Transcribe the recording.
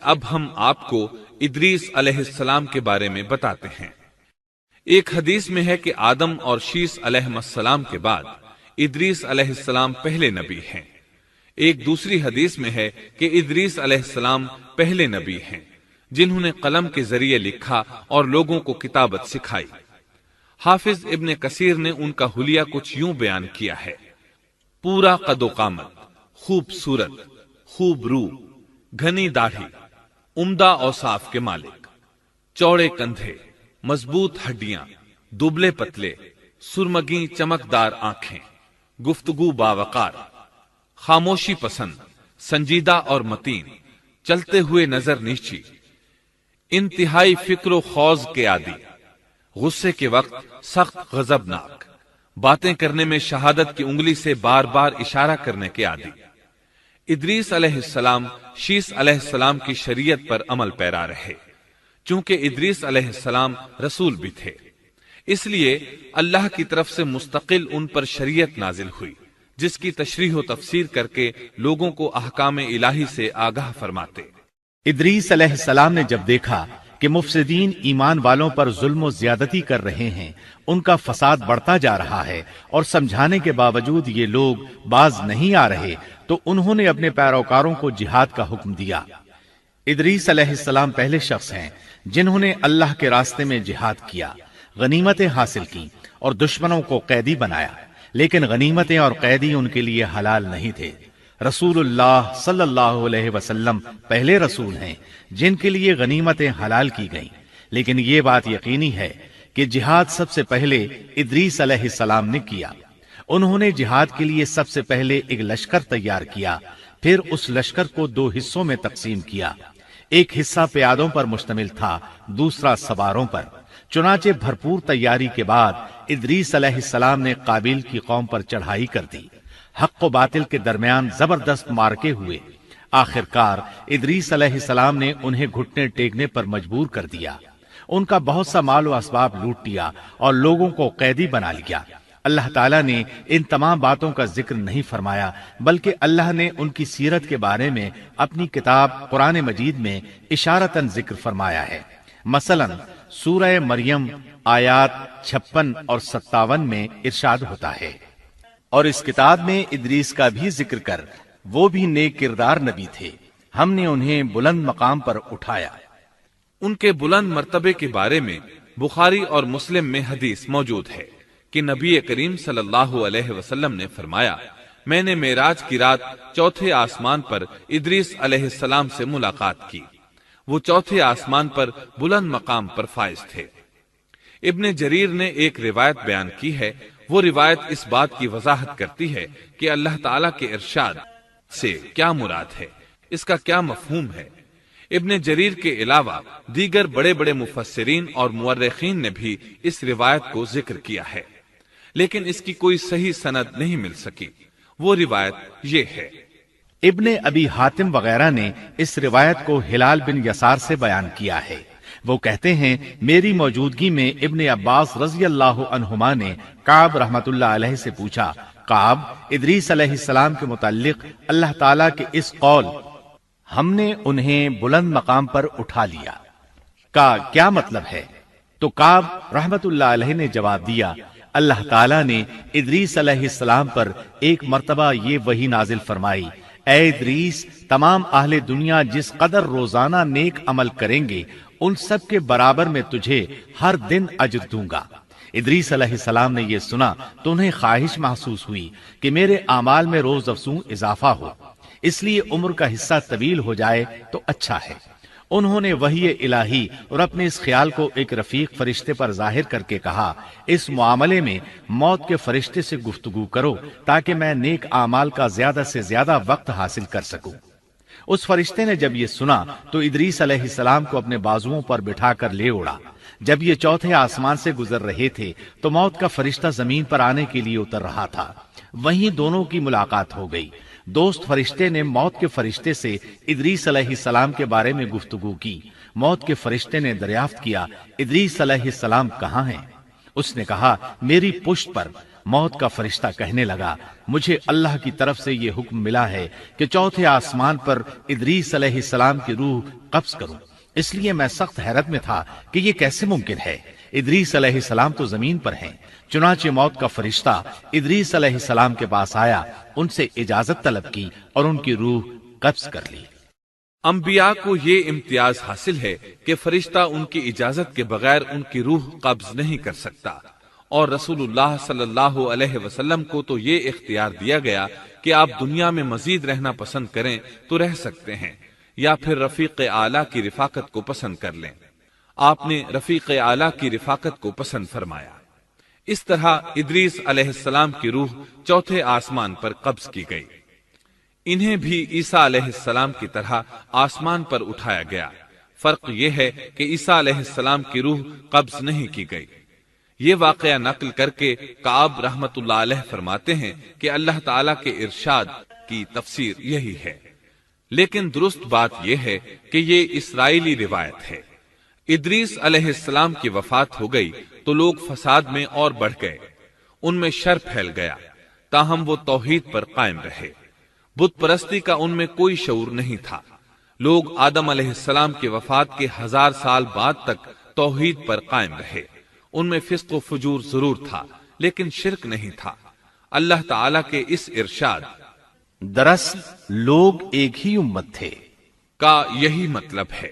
اب ہم آپ کو ادریس علیہ السلام کے بارے میں بتاتے ہیں۔ ایک حدیث میں ہے کہ آدم اور شیس علیہ السلام کے بعد ادریس علیہ السلام پہلے نبی ہیں۔ ایک دوسری حدیث میں ہے کہ ادریس علیہ السلام پہلے نبی ہیں جنہوں نے قلم کے ذریعے لکھا اور لوگوں کو کتابت سکھائی۔ حافظ ابن کثیر نے ان کا حلیہ کچھ یوں بیان کیا ہے: پورا قد و قامت، خوبصورت، خوب رو، گھنی داڑھی، عمدہ اوصاف کے مالک، چوڑے کندھے، مضبوط ہڈیاں، دبلے پتلے، سرمگی چمکدار آنکھیں، گفتگو باوقار، خاموشی پسند، سنجیدہ اور متین، چلتے ہوئے نظر نیچی، انتہائی فکر و خوض کے عادی، غصے کے وقت سخت غضبناک، باتیں کرنے میں شہادت کی انگلی سے بار بار اشارہ کرنے کے عادی۔ ادریس علیہ السلام شیس علیہ السلام کی شریعت پر عمل پیرا رہے۔ چونکہ ادریس علیہ السلام رسول بھی تھے، اس لیے اللہ کی طرف سے مستقل ان پر شریعت نازل ہوئی جس کی تشریح و تفسیر کر کے لوگوں کو احکام الہی سے آگاہ فرماتے۔ ادریس علیہ السلام نے جب دیکھا کہ مفسدین ایمان والوں پر ظلم و زیادتی کر رہے ہیں، ان کا فساد بڑھتا جا رہا ہے اور سمجھانے کے باوجود یہ لوگ باز نہیں آ رہے، تو انہوں نے اپنے پیروکاروں کو جہاد کا حکم دیا۔ ادریس علیہ السلام پہلے شخص ہیں جنہوں نے اللہ کے راستے میں جہاد کیا، غنیمتیں حاصل کی اور دشمنوں کو قیدی بنایا، لیکن غنیمتیں اور قیدی ان کے لیے حلال نہیں تھے۔ رسول اللہ صلی اللہ علیہ وسلم پہلے رسول ہیں جن کے لیے غنیمتیں حلال کی گئیں، لیکن یہ بات یقینی ہے کہ جہاد سب سے پہلے ادریس علیہ السلام نے کیا۔ انہوں نے جہاد کے لیے سب سے پہلے ایک لشکر تیار کیا، پھر اس لشکر کو دو حصوں میں تقسیم کیا۔ ایک حصہ پیادوں پر مشتمل تھا، دوسرا سواروں پر۔ چنانچہ بھرپور تیاری کے بعد ادریس علیہ السلام نے قابیل کی قوم پر چڑھائی کر دی۔ حق و باطل کے درمیان زبردست مارکے ہوئے۔ آخر کار ادریس علیہ السلام نے انہیں گھٹنے ٹیکنے پر مجبور کر دیا۔ ان کا بہت سا مال و اسباب لوٹ لیا اور لوگوں کو قیدی بنا لیا۔ اللہ تعالیٰ نے ان تمام باتوں کا ذکر نہیں فرمایا، بلکہ اللہ نے ان کی سیرت کے بارے میں اپنی کتاب قرآن مجید میں اشارتاً ذکر فرمایا ہے۔ مثلا سورہ مریم آیات 56 اور 57 میں ارشاد ہوتا ہے: اور اس کتاب میں ادریس کا بھی ذکر کر، وہ بھی نیک کردار نبی تھے، ہم نے انہیں بلند مقام پر اٹھایا۔ ان کے بلند مرتبے کے بارے میں بخاری اور مسلم میں حدیث موجود ہے کہ نبی کریم صلی اللہ علیہ وسلم نے فرمایا: میں نے معراج کی رات چوتھے آسمان پر ادریس علیہ السلام سے ملاقات کی۔ وہ چوتھے آسمان پر بلند مقام پر فائز تھے۔ ابن جریر نے ایک روایت بیان کی ہے، وہ روایت اس بات کی وضاحت کرتی ہے کہ اللہ تعالیٰ کے ارشاد سے کیا مراد ہے، اس کا کیا مفہوم ہے۔ ابن جریر کے علاوہ دیگر بڑے بڑے مفسرین اور مورخین نے بھی اس روایت کو ذکر کیا ہے، لیکن اس کی کوئی صحیح سند نہیں مل سکی۔ وہ روایت یہ ہے: ابن ابی حاتم وغیرہ نے اس روایت کو ہلال بن یسار سے بیان کیا ہے۔ وہ کہتے ہیں میری موجودگی میں ابن عباس رضی اللہ عنہما نے کعب رحمت اللہ علیہ سے پوچھا، کعب، ادریس علیہ السلام کے متعلق اللہ تعالیٰ کے اس قول ہم نے انہیں بلند مقام پر اٹھا لیا کا کیا مطلب ہے؟ تو کعب رحمت اللہ علیہ نے جواب دیا، اللہ تعالیٰ نے ادریس علیہ السلام پر ایک مرتبہ یہ وحی نازل فرمائی، اے ادریس، تمام اہل دنیا جس قدر روزانہ نیک عمل کریں گے ان سب کے برابر میں تجھے ہر دن اجر دوں گا۔ ادریس علیہ السلام نے یہ سنا تو انہیں خواہش محسوس ہوئی کہ میرے اعمال میں روز افزوں اضافہ ہو، اس لیے عمر کا حصہ طویل ہو جائے تو اچھا ہے۔ انہوں نے وحی الہی اور اپنے اس خیال کو ایک رفیق فرشتے پر ظاہر کر کے کہا، اس معاملے میں موت کے فرشتے سے گفتگو کرو تاکہ میں نیک اعمال کا زیادہ سے زیادہ وقت حاصل کر سکوں۔ اس فرشتے نے جب یہ سنا تو ادریس علیہ السلام کو اپنے بازوؤں پر بٹھا کر لے اڑا۔ جب یہ چوتھے آسمان سے گزر رہے تھے تو موت کا فرشتہ زمین پر آنے کے لیے اتر رہا تھا، وہیں دونوں کی ملاقات ہو گئی۔ دوست فرشتے نے موت کے فرشتے سے ادریس علیہ السلام کے بارے میں گفتگو کی۔ موت کے فرشتے نے دریافت کیا، ادریس علیہ السلام کہاں ہیں؟ اس نے کہا، میری پشت پر، موت کا فرشتہ کہنے لگا، مجھے اللہ کی طرف سے یہ حکم ملا ہے کہ چوتھے آسمان پر ادریس علیہ السلام کی روح قبض کروں۔ اس لیے میں سخت حیرت میں تھا کہ یہ کیسے ممکن ہے، ادریس علیہ السلام تو زمین پر ہیں۔ چنانچہ موت کا فرشتہ ادریس علیہ السلام کے پاس آیا، ان سے اجازت طلب کی اور ان کی روح قبض کر لی۔ انبیاء کو یہ امتیاز حاصل ہے کہ فرشتہ ان کی اجازت کے بغیر ان کی روح قبض نہیں کر سکتا، اور رسول اللہ صلی اللہ علیہ وسلم کو تو یہ اختیار دیا گیا کہ آپ دنیا میں مزید رہنا پسند کریں تو رہ سکتے ہیں، یا پھر رفیق اعلیٰ کی رفاقت کو پسند کر لیں۔ آپ نے رفیق اعلیٰ کی رفاقت کو پسند فرمایا۔ اس طرح ادریس علیہ السلام کی روح چوتھے آسمان پر قبض کی گئی۔ انہیں بھی عیسیٰ علیہ السلام کی طرح آسمان پر اٹھایا گیا۔ فرق یہ ہے کہ عیسیٰ علیہ السلام کی روح قبض نہیں کی گئی۔ یہ واقعہ نقل کر کے کعب رحمت اللہ علیہ فرماتے ہیں کہ اللہ تعالیٰ کے ارشاد کی تفسیر یہی ہے، لیکن درست بات یہ ہے کہ یہ اسرائیلی روایت ہے۔ ادریس علیہ السلام کی وفات ہو گئی تو لوگ فساد میں اور بڑھ گئے، ان میں شر پھیل گیا، تاہم وہ توحید پر قائم رہے۔ بت پرستی کا ان میں کوئی شعور نہیں تھا۔ لوگ آدم علیہ السلام کی وفات کے 1000 سال بعد تک توحید پر قائم رہے۔ ان میں فسق و فجور ضرور تھا، لیکن شرک نہیں تھا۔ اللہ تعالیٰ کے اس ارشاد دراصل لوگ ایک ہی امت تھے کا یہی مطلب ہے۔